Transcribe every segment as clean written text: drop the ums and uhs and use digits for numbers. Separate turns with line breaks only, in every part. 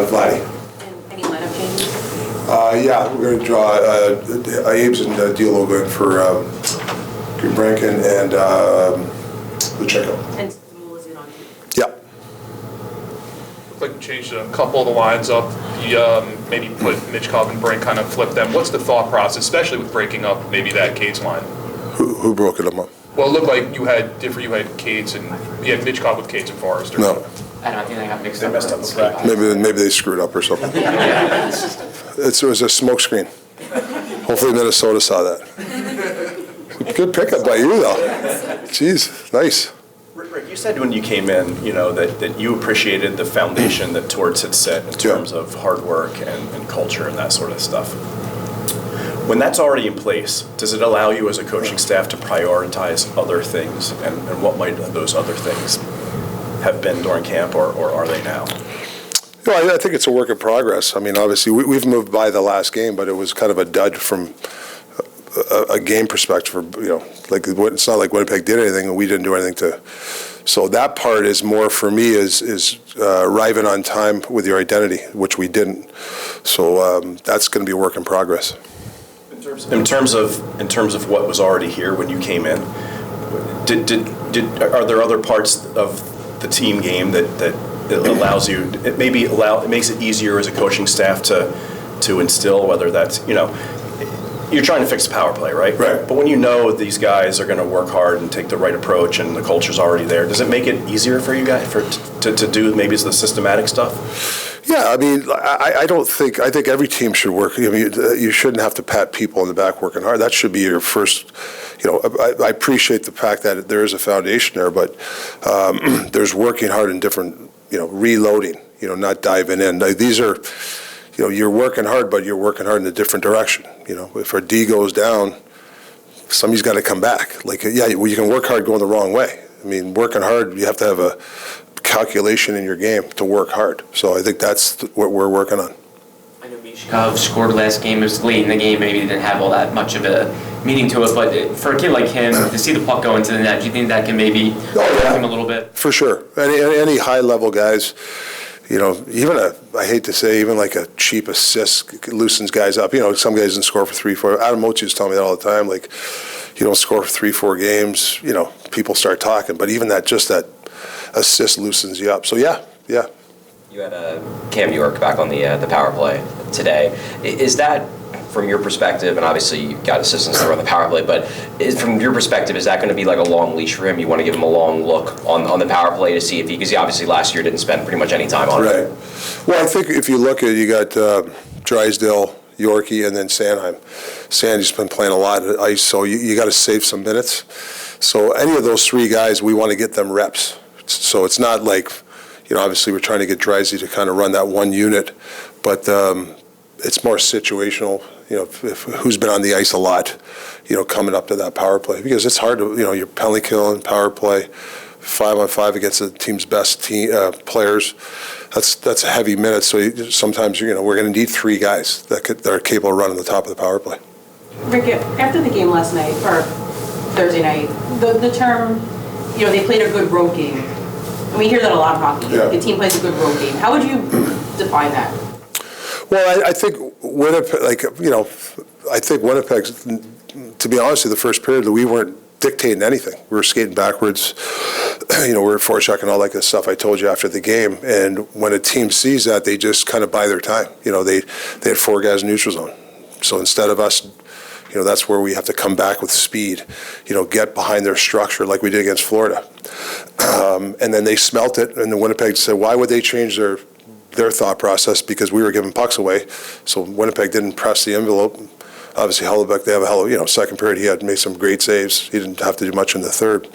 Vladdy.
And any lineup changes?
Yeah, we're going to draw Abe's and Dialogo in for Brankin and Lucheco.
And Mool is in on.
Yeah.
Looks like you changed a couple of the lines up. You maybe put Mitchov and Brink, kind of flip them. What's the thought process, especially with breaking up maybe that Cates line?
Who broke it up?
Well, it looked like you had Cates and you had Mitchov with Cates and Forrester.
No.
I don't think they got mixed
They
up.
messed up the practice.
Maybe they screwed up or something. It was a smoke screen. Hopefully Minnesota saw that. Good pickup by you, though. Jeez, nice.
Rick, you said when you came in, that you appreciated the foundation that Torts had set in terms of hard work and culture and that sort of stuff. When that's already in place, does it allow you as a coaching staff to prioritize other things? And what might those other things have been during camp, or are they now?
Well, I think it's a work in progress. I mean, obviously, we've moved by the last game, but it was kind of a dud from a game perspective. Like it's not like Winnipeg did anything and we didn't do anything to. So that part is more for me is arriving on time with your identity, which we didn't. So that's going to be a work in progress.
In terms of what was already here when you came in, are there other parts of the team game that allows you? It makes it easier as a coaching staff to instill, whether that's you're trying to fix the power play, right?
Right.
But when you know these guys are going to work hard and take the right approach and the culture's already there, does it make it easier for you guys to do maybe the systematic stuff?
Yeah, I mean, I think every team should work. I mean, you shouldn't have to pat people in the back working hard. That should be your first. I appreciate the fact that there is a foundation there, but there's working hard in different, reloading. Not diving in. These are, you're working hard, but you're working hard in a different direction. If our D goes down, somebody's got to come back. You can work hard going the wrong way. I mean, working hard, you have to have a calculation in your game to work hard. So I think that's what we're working on.
I know Mitchov scored last game. It was late in the game. Maybe he didn't have all that much of a meaning to it. But for a kid like him, to see the puck go into the net, do you think that can maybe help him a little bit?
For sure. Any high-level guys, I hate to say, even like a cheap assist loosens guys up. Some guys didn't score for 3-4. Adam Mochi's telling me that all the time. Like, you don't score for 3-4 games, people start talking. But even that assist loosens you up. So, yeah.
You had Cam York back on the power play today. Is that, from your perspective, and obviously you got assistants to run the power play, but from your perspective, is that going to be like a long leash for him? You want to give him a long look on the power play to see if because he obviously last year didn't spend pretty much any time on it.
Right. Well, I think if you look at it, you got Drysdale, Yorkie, and then Sanheim. Sandy's been playing a lot of ice, so you got to save some minutes. So any of those three guys, we want to get them reps. So it's not like, obviously we're trying to get Drysdale to kind of run that one unit, but it's more situational, if who's been on the ice a lot, coming up to that power play. Because it's hard to, your penalty kill and power play, 5-on-5 against the team's best players. That's a heavy minute. So sometimes, we're going to need three guys that are capable of running the top of the power play.
Rick, after the game last night, or Thursday night, the term, they played a good road game. And we hear that a lot of hockey.
Yeah.
The team plays a good road game. How would you define that?
Well, I think Winnipeg, I think Winnipeg's, to be honest, in the first period, we weren't dictating anything. We were skating backwards, we were forechecking all that good stuff I told you after the game. And when a team sees that, they just kind of buy their time. They had four guys in neutral zone. So instead of us, that's where we have to come back with speed, get behind their structure like we did against Florida. And then they smelt it, and the Winnipeg said, why would they change their thought process? Because we were giving pucks away. So Winnipeg didn't press the envelope. Obviously, Hellebuck, they have a hell of, second period, he had made some great saves. He didn't have to do much in the third.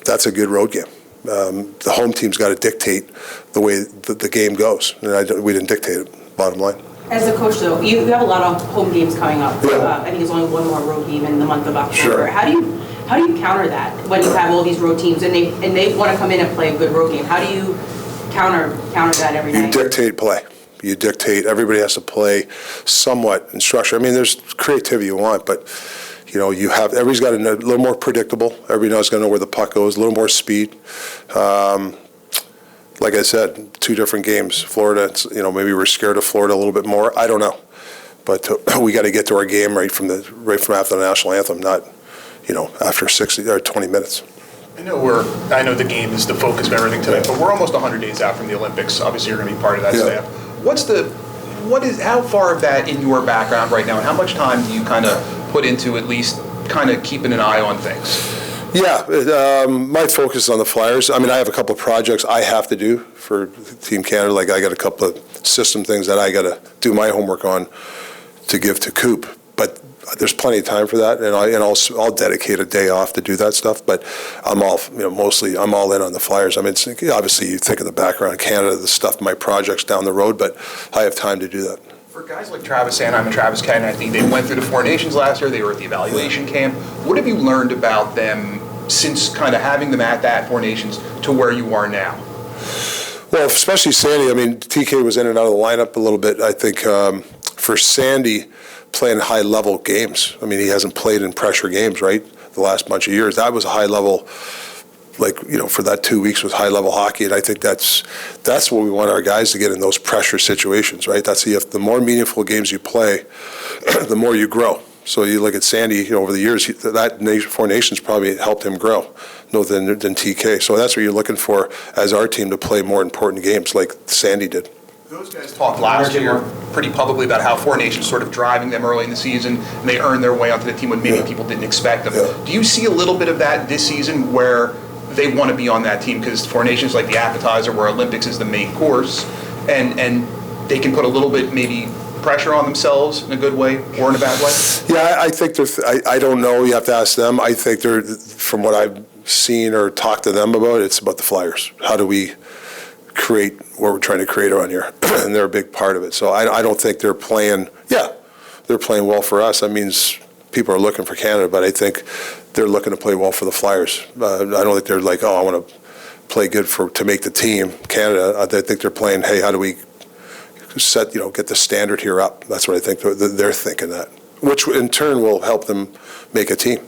That's a good road game. The home team's got to dictate the way the game goes. And we didn't dictate it, bottom line.
As a coach, though, you have a lot of home games coming up.
Yeah.
I think there's only one more road game in the month of October.
Sure.
How do you counter that when you have all these road teams and they want to come in and play a good road game? How do you counter that every night?
You dictate play. You dictate. Everybody has to play somewhat in structure. I mean, there's creativity you want, but everybody's got to know a little more predictable. Everybody knows going to know where the puck goes. A little more speed. like I said, 2 different games. Florida, maybe we're scared of Florida a little bit more. I don't know. But we got to get to our game right from after the national anthem, not, after 60 or 20 minutes.
I know the game is the focus of everything today, but we're almost 100 days out from the Olympics. Obviously, you're going to be part of that
Yeah.
staff. How far of that in your background right now, and how much time do you kind of put into at least kind of keeping an eye on things?
Yeah, my focus is on the Flyers. I mean, I have a couple of projects I have to do for Team Canada. Like, I got a couple of system things that I got to do my homework on to give to Coop. But there's plenty of time for that, and I'll dedicate a day off to do that stuff. But I'm all, mostly I'm all in on the Flyers. I mean, obviously you think of the background of Canada, the stuff, my projects down the road, but I have time to do that.
For guys like Travis Sanheim and Travis Ken, I think they went through the Four Nations last year. They were at the evaluation camp. What have you learned about them since kind of having them at that Four Nations to where you are now?
Well, especially Sandy. I mean, TK was in and out of the lineup a little bit. I think for Sandy, playing high-level games. I mean, he hasn't played in pressure games, right, the last bunch of years. That was a high-level, for that 2 weeks was high-level hockey, and I think that's what we want our guys to get in those pressure situations, right? That's the more meaningful games you play, the more you grow. So you look at Sandy, over the years, that Four Nations probably helped him grow, than TK. So that's what you're looking for as our team to play more important games like Sandy did.
Those guys talked last year pretty publicly about how Four Nations sort of driving them early in the season, and they earned their way onto the team when maybe people didn't expect them.
Yeah.
Do you see a little bit of that this season where they want to be on that team because Four Nations is like the appetizer where Olympics is the main course, and they can put a little bit maybe pressure on themselves in a good way or in a bad way?
Yeah, I think I don't know. You have to ask them. I think from what I've seen or talked to them about, it's about the Flyers. How do we create what we're trying to create around here? And they're a big part of it. So I don't think they're playing, they're playing well for us. That means people are looking for Canada, but I think they're looking to play well for the Flyers. I don't think they're like, I want to play good to make the team, Canada. I think they're playing, hey, how do we get the standard here up? That's what I think they're thinking that, which in turn will help them make a team.